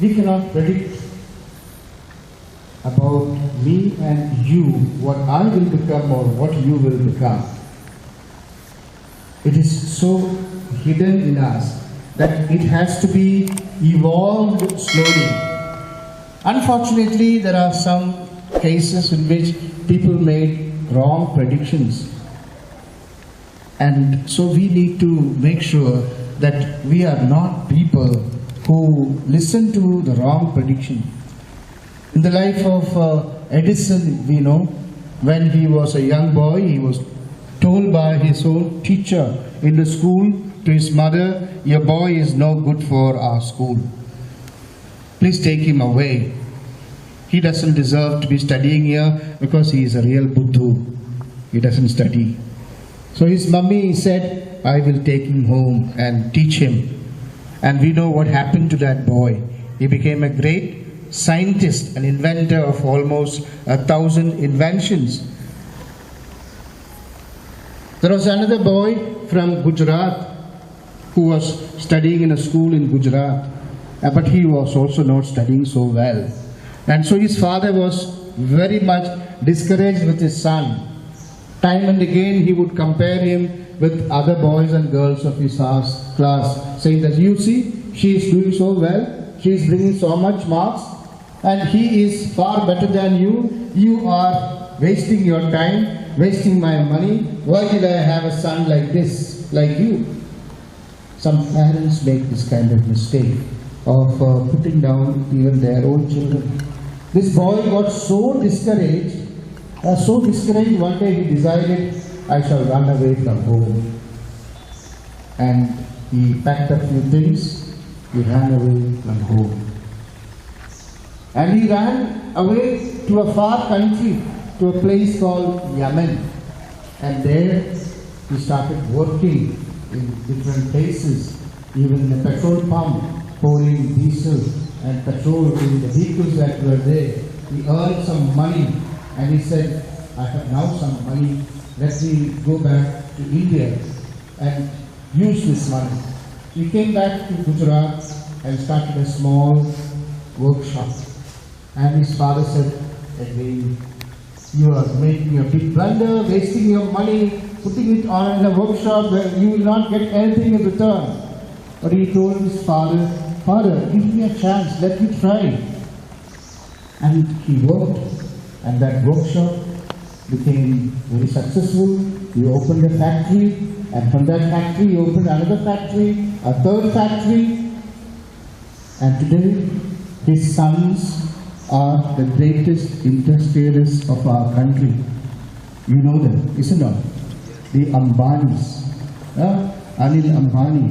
we cannot predict about me and you, what I will become or what you will become. It is so hidden in us that it has to be evolved slowly. Unfortunately, there are some cases in which people made wrong predictions. And so we need to make sure that we are not people who listen to the wrong prediction. In the life of Edison, we know, when he was a young boy, he was told by his own teacher in the school to his mother, "Your boy is no good for our school. Please take him away. He doesn't deserve to be studying here because he is a real Buddhu. He doesn't study." So his mummy said, "I will take him home and teach him." And we know what happened to that boy. He became a great scientist, an inventor of almost 1,000 inventions. There was another boy from Gujarat who was studying in a school in Gujarat, but he was also not studying so well. And so his father was very much discouraged with his son. Time and again he would compare him with other boys and girls of his class, saying that, "You see, she is doing so well, she is bringing so much marks, and he is far better than you. You are wasting your time, wasting my money. Why did I have a son like this, like you?" Some parents make this kind of mistake of putting down even their own children. This boy got so discouraged, one day he decided, "I shall run away from home." And he packed a few things, he ran away from home. And he ran away to a far country, to a place called Yemen. And there he started working in different places, even in a petrol pump, pouring diesel and petrol in the vehicles that were there. He earned some money and he said, "I have now some money, let me go back to India and use this money." He came back to Gujarat and started a small workshop. And his father said again, "You are making a big blunder, wasting your money, putting it on in a workshop where you will not get anything in return." But he told his father, "Father, give me a chance, let me try." And he worked, and that workshop became very successful. He opened a factory, and from that factory he opened another factory, a third factory. And today his sons are the greatest industrialists of our country. You know them, isn't it? The Ambanis, Anil Ambani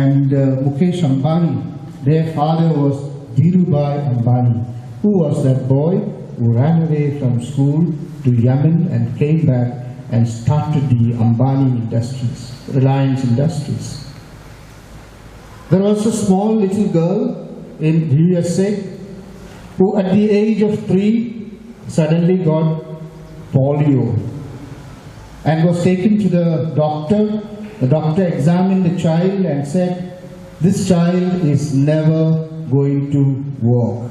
and Mukesh Ambani. Their father was Dhirubhai Ambani, who was that boy who ran away from school to Yemen and came back and started the Ambani Industries, Reliance Industries. There was a small little girl in the USA who at the age of 3 suddenly got polio and was taken to the doctor. The doctor examined the child and said, "This child is never going to walk.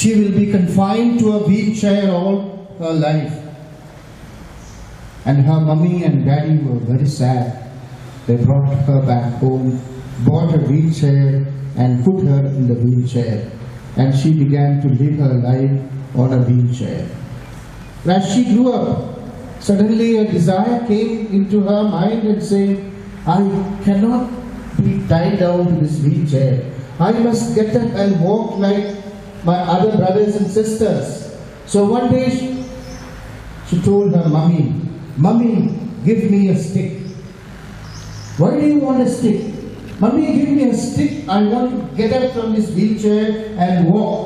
She will be confined to a wheelchair all her life." And her mummy and daddy were very sad. They brought her back home, bought a wheelchair and put her in the wheelchair. And she began to live her life on a wheelchair. As she grew up, suddenly a desire came into her mind and said, "I cannot be tied down to this wheelchair. I must get up and walk like my other brothers and sisters." So one day she told her mummy, "Mummy, give me a stick." "Why do you want a stick?" "Mummy, give me a stick. I want to get up from this wheelchair and walk."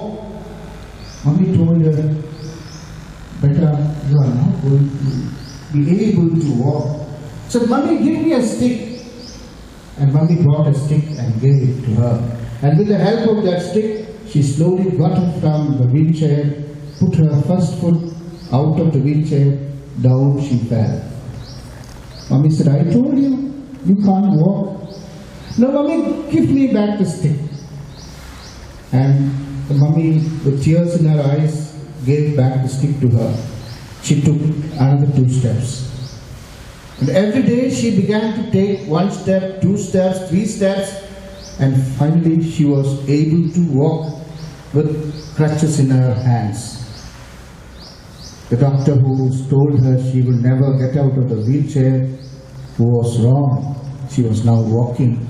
Mummy told her, "Beta, you are not going to be able to walk." So, "Mummy, give me a stick." And Mummy brought a stick and gave it to her. And with the help of that stick, she slowly got up from the wheelchair, put her first foot out of the wheelchair, down she fell. Mummy said, "I told you, you can't walk." "No, Mummy, give me back the stick." And the mummy, with tears in her eyes, gave back the stick to her. She took another 2 steps. And every day she began to take 1 step, 2 steps, 3 steps, and finally she was able to walk with crutches in her hands. The doctor who told her she will never get out of the wheelchair was wrong. She was now walking.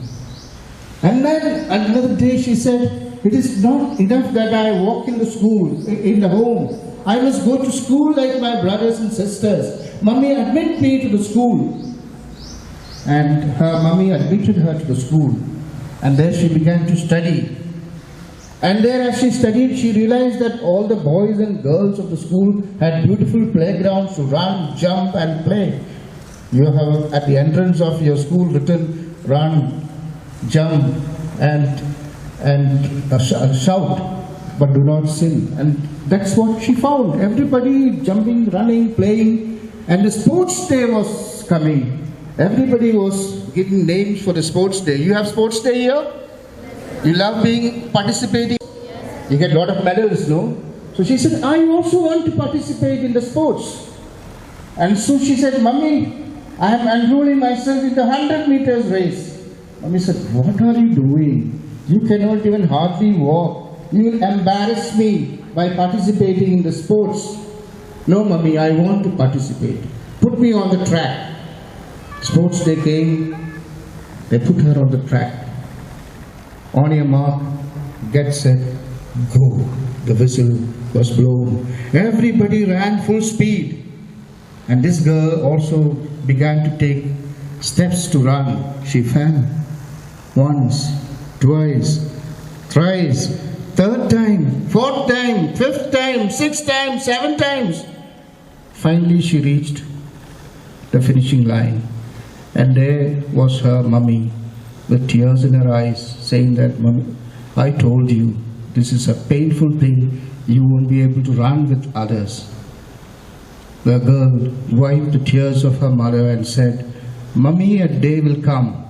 And then another day she said, it is not enough that I walk in the school, in the home. I must go to school like my brothers and sisters. Mummy, admit me to the school. And her mummy admitted her to the school. And there she began to study. And there as she studied, she realized that all the boys and girls of the school had beautiful playgrounds to run, jump and play. You have at the entrance of your school written, run, jump and shout, but do not sin. And that's what she found. Everybody jumping, running, playing. And the sports day was coming. Everybody was giving names for the sports day. You have sports day here? You love participating? You get a lot of medals, no? So she said, I also want to participate in the sports. And so she said, Mummy, I am enrolling myself in the 100 meters race. Mummy said, what are you doing? You cannot even hardly walk. You will embarrass me by participating in the sports. No, Mummy, I want to participate. Put me on the track. Sports day came. They put her on the track. On your mark, get set, go. The whistle was blown. Everybody ran full speed. And this girl also began to take steps to run. She fell. Once, twice, thrice, 3rd time, 4th time, 5th time, 6th time, 7 times. Finally she reached the finishing line. And there was her mummy with tears in her eyes saying that, Mummy, I told you, this is a painful thing. You won't be able to run with others. The girl wiped the tears of her mother and said, Mummy, a day will come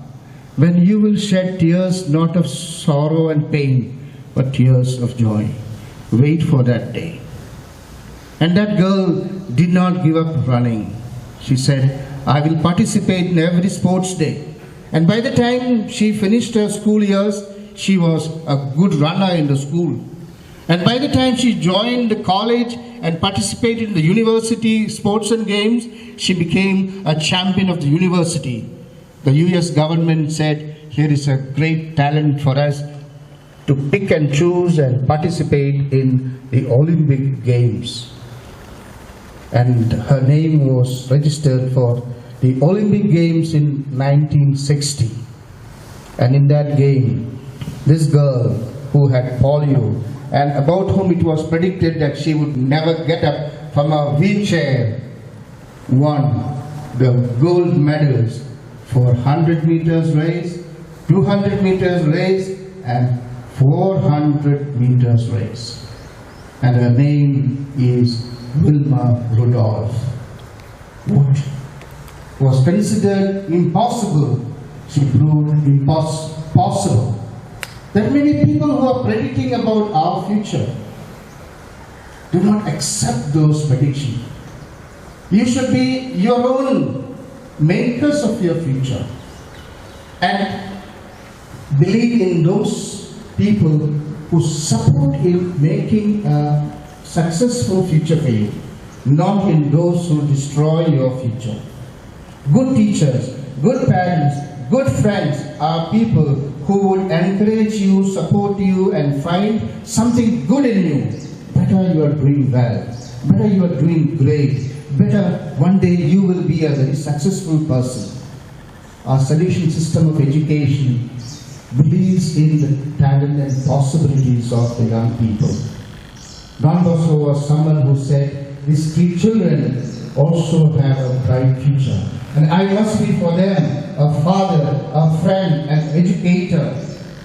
when you will shed tears not of sorrow and pain, but tears of joy. Wait for that day. And that girl did not give up running. She said, I will participate in every sports day. And by the time she finished her school years, she was a good runner in the school. And by the time she joined the college and participated in the university sports and games, she became a champion of the university. The US government said, here is a great talent for us to pick and choose and participate in the Olympic Games. And her name was registered for the Olympic Games in 1960. And in that game, this girl who had polio and about whom it was predicted that she would never get up from a wheelchair, won the gold medals for 100 meters race, 200 meters race and 400 meters race. And her name is Wilma Rudolph. What was considered impossible, she proved possible. There are many people who are predicting about our future. Do not accept those predictions. You should be your own makers of your future and believe in those people who support in making a successful future for you, not in those who destroy your future. Good teachers, good parents, good friends are people who would encourage you, support you and find something good in you. Better you are doing well, better you are doing great, better one day you will be a very successful person. Our solution system of education believes in the talent and possibilities of the young people. Don Bosco was someone who said, these 3 children also have a bright future. And I must be for them a father, a friend, an educator.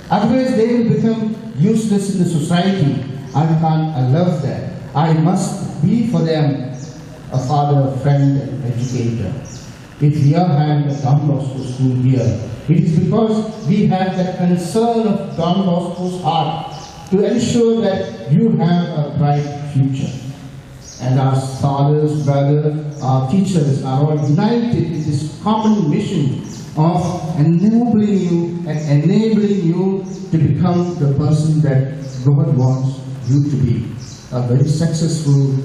Otherwise they will become useless in the society. I love them. I must be for them a father, a friend, and educator. If we are having a Don Bosco School here, it is because we have the concern of Don Bosco's heart to ensure that you have a bright future. And our fathers, brothers, our teachers are all united in this common mission of ennobling you and enabling you to become the person that God wants you to be. A very successful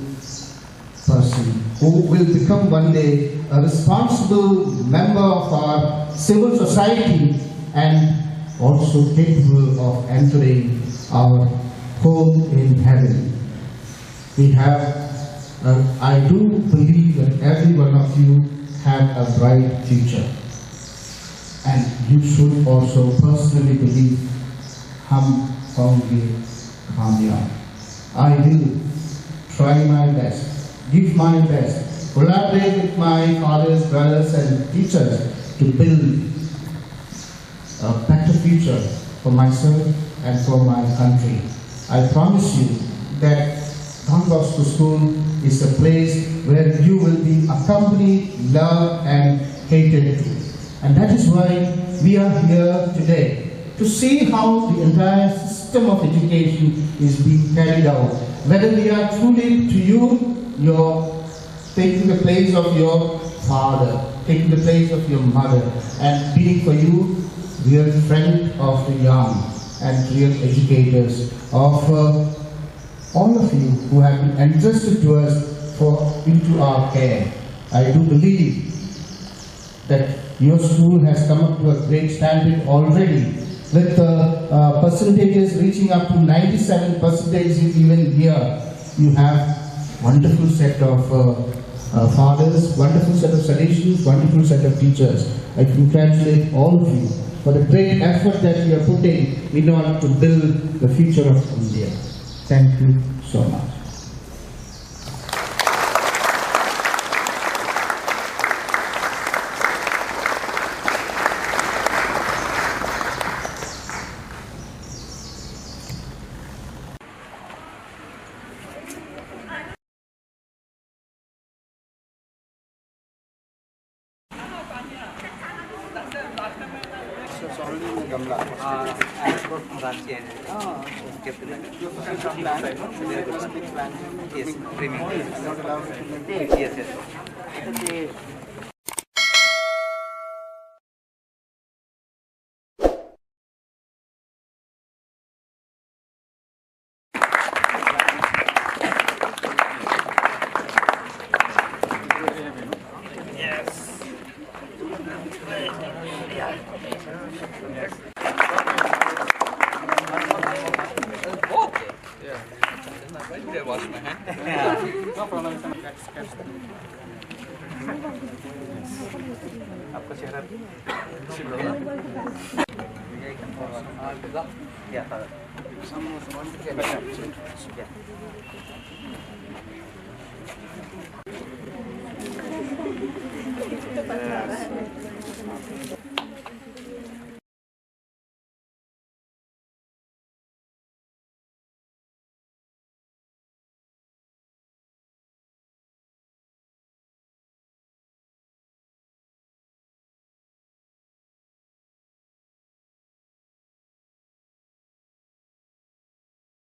person who will become one day a responsible member of our civil society and also capable of entering our home in heaven. We have, I do believe that every one of you have a bright future. And you should also personally believe, hum hounge kamyab. I will try my best, give my best, collaborate with my fathers, brothers and teachers to build a better future for myself and for my country. I promise you that Don Bosco School is a place where you will be accompanied, loved and hated to. And that is why we are here today, to see how the entire system of education is being carried out. Whether we are truly to you, you're taking the place of your father, taking the place of your mother, and being for you real friend of the young and real educators of all of you who have been entrusted to us into our care. I do believe that your school has come up to a great standard already, with percentages reaching up to 97% even here. You have wonderful set of fathers, wonderful set of solutions, wonderful set of teachers. I congratulate all of you for the great effort that you are putting in order to build the future of India. Thank you so much. Gumla. Yes, premium. Yes, yes. Did I wash my hand? Yeah. No problem. आपका चेहरा yeah.